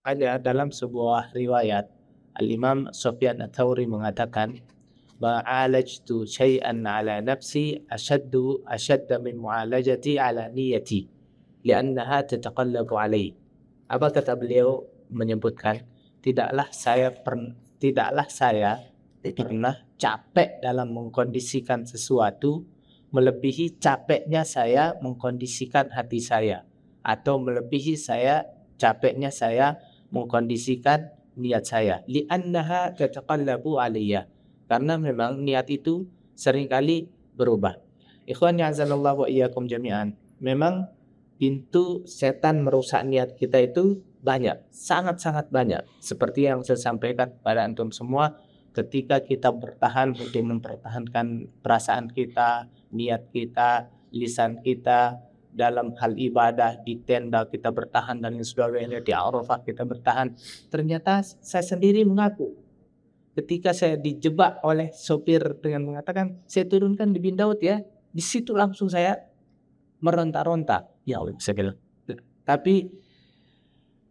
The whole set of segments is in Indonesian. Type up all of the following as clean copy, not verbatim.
Ada dalam sebuah riwayat Al-Imam Sufyan Ats-Tsauri mengatakan, "Ma'alajtu syai'an 'ala nafsi ashadda min mu'alajati 'ala niyyati, li'annaha tataqallabu 'alai." Apa kata beliau menyebutkan, tidaklah saya pernah capek dalam mengkondisikan sesuatu melebihi capeknya saya mengkondisikan hati saya, atau melebihi capeknya saya mengkondisikan niat saya, li'annaha tataqallabu alayya, karena memang niat itu seringkali berubah. Ikhwan ya'azanallahu wa iyyakum jami'an. Memang pintu setan merusak niat kita itu banyak, sangat-sangat banyak. Seperti yang saya sampaikan pada antum semua, ketika kita bertahan untuk mempertahankan perasaan kita, niat kita, lisan kita, dalam hal ibadah, di tenda kita bertahan dan sebagainya, di Arafah kita bertahan. Ternyata saya sendiri mengaku, ketika saya dijebak oleh sopir dengan mengatakan, saya turunkan di bin Daud ya, di situ langsung saya meronta-ronta. Ya Allah, saya bilang. Tapi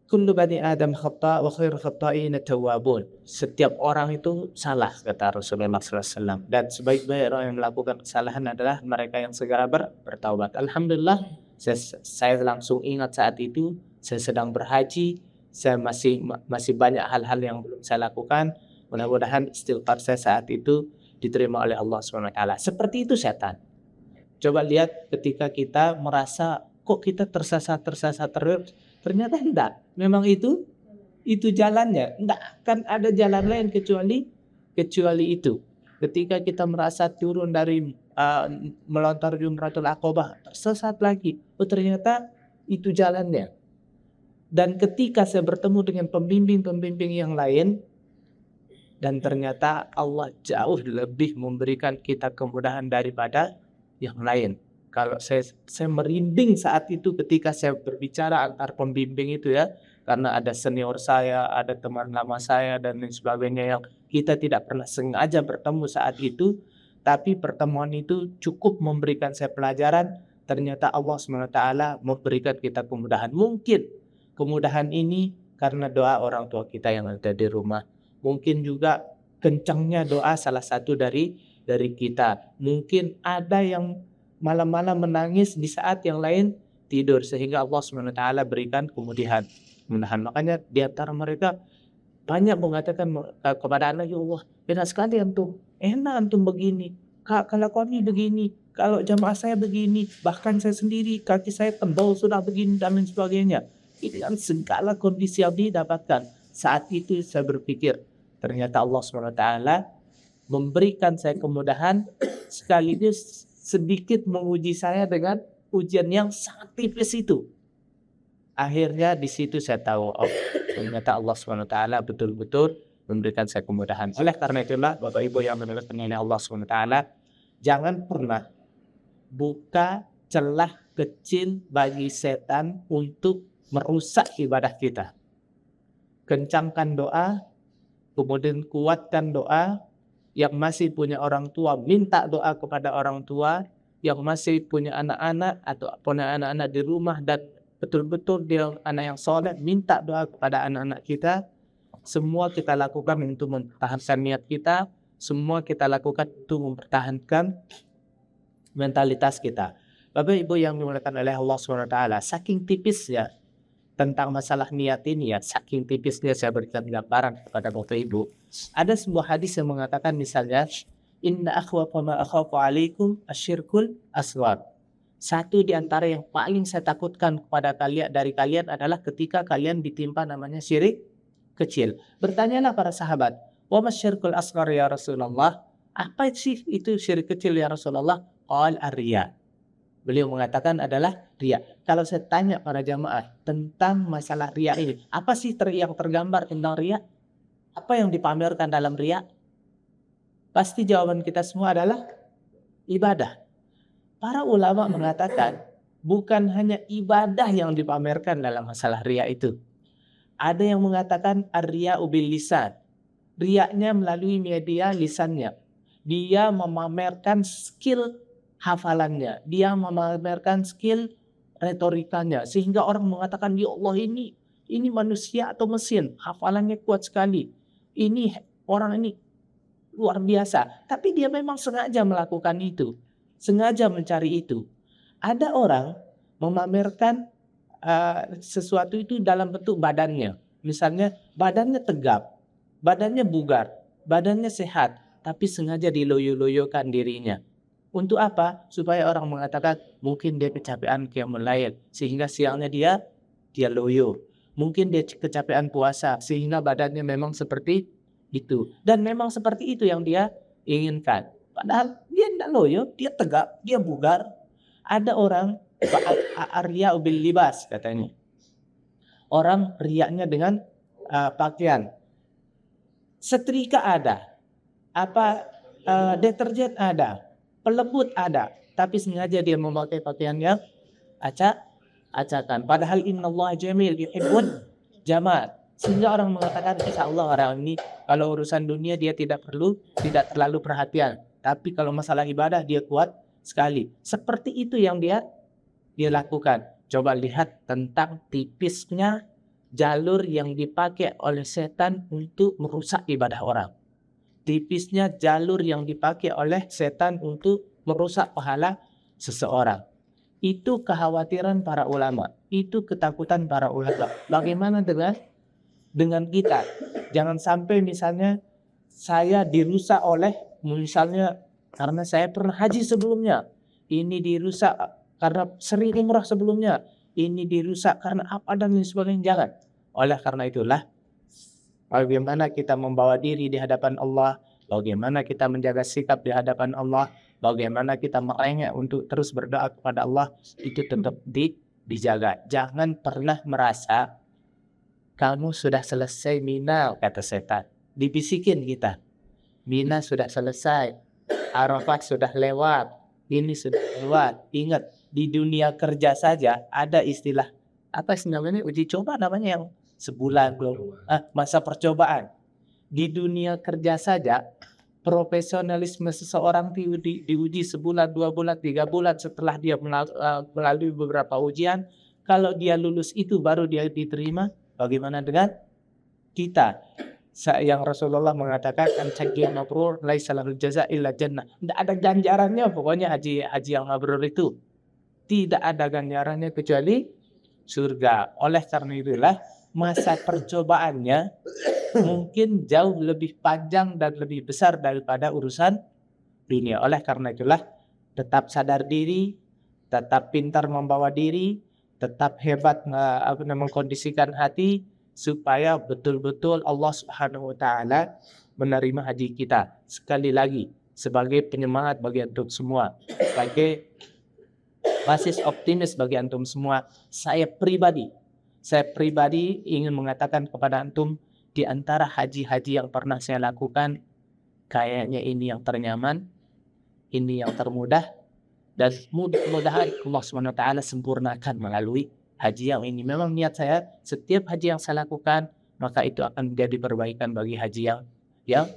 kullu bani Adam khata' wa khairu khata'in at-tawwabun. Setiap orang itu salah, kata Rasulullah SAW. Dan sebaik-baik orang yang melakukan kesalahan adalah mereka yang segera bertaubat. Alhamdulillah, saya langsung ingat saat itu saya sedang berhaji. Saya masih banyak hal-hal yang belum saya lakukan. Mudah-mudahan istighfar saya saat itu diterima oleh Allah SWT. Seperti itu setan. Coba lihat ketika kita merasa kok kita tersasar terus, ternyata enggak. Memang itu jalannya. Enggak akan ada jalan lain kecuali itu. Ketika kita merasa turun dari melontar Jumratul Aqabah, tersesat lagi. Oh, ternyata itu jalannya. Dan ketika saya bertemu dengan pembimbing-pembimbing yang lain, dan ternyata Allah jauh lebih memberikan kita kemudahan daripada yang lain. Kalau saya merinding saat itu ketika saya berbicara antar pembimbing itu ya, karena ada senior saya, ada teman lama saya dan lain sebagainya yang kita tidak pernah sengaja bertemu saat itu, tapi pertemuan itu cukup memberikan saya pelajaran. Ternyata Allah SWT memberikan kita kemudahan. Mungkin kemudahan ini karena doa orang tua kita yang ada di rumah. Mungkin juga kencangnya doa salah satu dari kita. Mungkin ada yang malam-malam menangis di saat yang lain tidur, sehingga Allah SWT berikan kemudahan. Makanya di antara mereka banyak mengatakan kepada anak, ya Allah, enak sekali antum, enak antum begini, kalau kami begini, kalau jamaah saya begini, bahkan saya sendiri kaki saya tembal sudah begini dan lain sebagainya. Ini kan segala kondisi yang didapatkan. Saat itu saya berpikir, ternyata Allah SWT memberikan saya kemudahan sekaligus sedikit menguji saya dengan ujian yang sangat tipis itu. Akhirnya di situ saya tahu, oh, ternyata Allah SWT betul-betul memberikan saya kemudahan. Oleh karena itulah, Bapak Ibu yang dimuliakan oleh Allah SWT, jangan pernah buka celah kecil bagi setan untuk merusak ibadah kita. Kencangkan doa, kemudian kuatkan doa. Yang masih punya orang tua, minta doa kepada orang tua. Yang masih punya anak-anak atau punya anak-anak di rumah dan betul-betul dia anak yang soleh, minta doa kepada anak-anak kita. Semua kita lakukan untuk mempertahankan niat kita. Semua kita lakukan untuk mempertahankan mentalitas kita. Bapak Ibu yang dimuliakan oleh Allah SWT, saking tipisnya tentang masalah niat ini ya, saking tipisnya saya berikan gambaran kepada Bapak Ibu. Ada sebuah hadis yang mengatakan misalnya, inna akhwafa ma akhafu alaikum asyirkul asghar. Satu di antara yang paling saya takutkan kepada kalian adalah ketika kalian ditimpa namanya syirik kecil. Bertanyalah para sahabat, wa masyirkul asghar ya Rasulullah? Apa sih itu syirik kecil ya Rasulullah? Qal ar-riya. Beliau mengatakan adalah riya. Kalau saya tanya para jamaah tentang masalah riya ini, apa sih yang tergambar tentang riya? Apa yang dipamerkan dalam riya? Pasti jawaban kita semua adalah ibadah. Para ulama mengatakan bukan hanya ibadah yang dipamerkan dalam masalah riya itu. Ada yang mengatakan ar-riya'u bil lisan. Riyanya melalui media lisannya. Dia memamerkan skill hafalannya, dia memamerkan skill retorikanya, sehingga orang mengatakan, ya Allah, ini ini manusia atau mesin, hafalannya kuat sekali. Ini orang ini luar biasa. Tapi dia memang sengaja melakukan itu, sengaja mencari itu. Ada orang memamerkan sesuatu itu dalam bentuk badannya. Misalnya badannya tegap, badannya bugar, badannya sehat, tapi sengaja diloyo-loyokan dirinya. Untuk apa? Supaya orang mengatakan mungkin dia kecapean qiyamul lail sehingga siangnya dia loyo. Mungkin dia kecapean puasa sehingga badannya memang seperti itu. Dan memang seperti itu yang dia inginkan. Padahal dia tidak loyo, dia tegap, dia bugar. Ada orang arya bil libas katanya. Orang riaknya dengan pakaian. Setrika ada, deterjen ada, pelembut ada, tapi sengaja dia memakai pakaian yang acakan. Padahal innallaha jamil yuhibbul jamal. Sehingga orang mengatakan insya Allah orang ini kalau urusan dunia dia tidak terlalu perhatian, tapi kalau masalah ibadah dia kuat sekali. Seperti itu yang dia lakukan. Coba lihat tentang tipisnya jalur yang dipakai oleh setan untuk merusak ibadah orang. Tipisnya jalur yang dipakai oleh setan untuk merusak pahala seseorang. Itu kekhawatiran para ulama, itu ketakutan para ulama. Bagaimana dengan kita? Jangan sampai misalnya saya dirusak oleh, misalnya karena saya pernah haji sebelumnya, ini dirusak karena sering umrah sebelumnya, ini dirusak karena apa dan lain sebagainya. Jangan. Oleh karena itulah bagaimana kita membawa diri di hadapan Allah, bagaimana kita menjaga sikap di hadapan Allah, bagaimana kita merengek untuk terus berdoa kepada Allah, itu tetap dijaga. Jangan pernah merasa kamu sudah selesai Mina, kata setan. Dibisikin kita, Mina sudah selesai, Arafat sudah lewat, ini sudah lewat. Ingat, di dunia kerja saja ada istilah apa namanya, uji coba namanya, yang sebulan belum masa percobaan. Di dunia kerja saja profesionalisme seseorang diuji sebulan, 2 bulan, 3 bulan setelah dia melalui beberapa ujian. Kalau dia lulus itu baru dia diterima. Bagaimana dengan kita? Yang Rasulullah mengatakan an-hajjul mabrur laisa lahu jaza illa jannah. Tidak ada ganjarannya pokoknya haji yang mabrur itu. Tidak ada ganjarannya kecuali surga. Oleh karena itulah masa percobaannya mungkin jauh lebih panjang dan lebih besar daripada urusan dunia. Oleh karena itulah tetap sadar diri, tetap pintar membawa diri, tetap hebat mengkondisikan hati supaya betul-betul Allah Subhanahu wa taala menerima haji kita. Sekali lagi sebagai penyemangat bagi antum semua, sebagai basis optimis bagi antum semua, saya pribadi ingin mengatakan kepada antum, di antara haji-haji yang pernah saya lakukan, kayaknya ini yang ternyaman, ini yang termudah, dan mudah-mudahan Allah SWT sempurnakan melalui haji yang ini. Memang niat saya, setiap haji yang saya lakukan, maka itu akan menjadi perbaikan bagi haji yang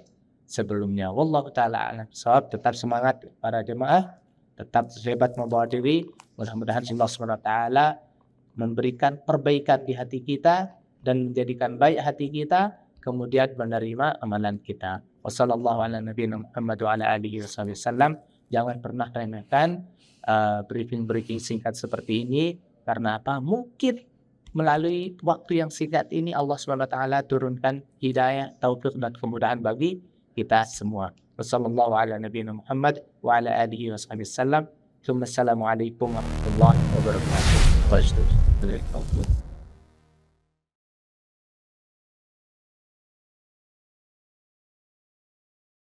sebelumnya. Wallahu ta'ala a'lam bishawab. Tetap semangat para jemaah, tetap hebat membawa diri. Mudah-mudahan Allah SWT memberikan perbaikan di hati kita dan menjadikan baik hati kita, kemudian menerima amalan kita. Wassallallahu ala nabiyina Muhammad wa ala alihi wasallam. Jangan pernah remehkan briefing singkat seperti ini. Karena apa? Mungkin melalui waktu yang singkat ini Allah SWT turunkan hidayah, taufik dan kemudahan bagi kita semua. Wassallallahu ala nabiyina Muhammad wa ala alihi wasallam. Assalamualaikum warahmatullahi wabarakatuh.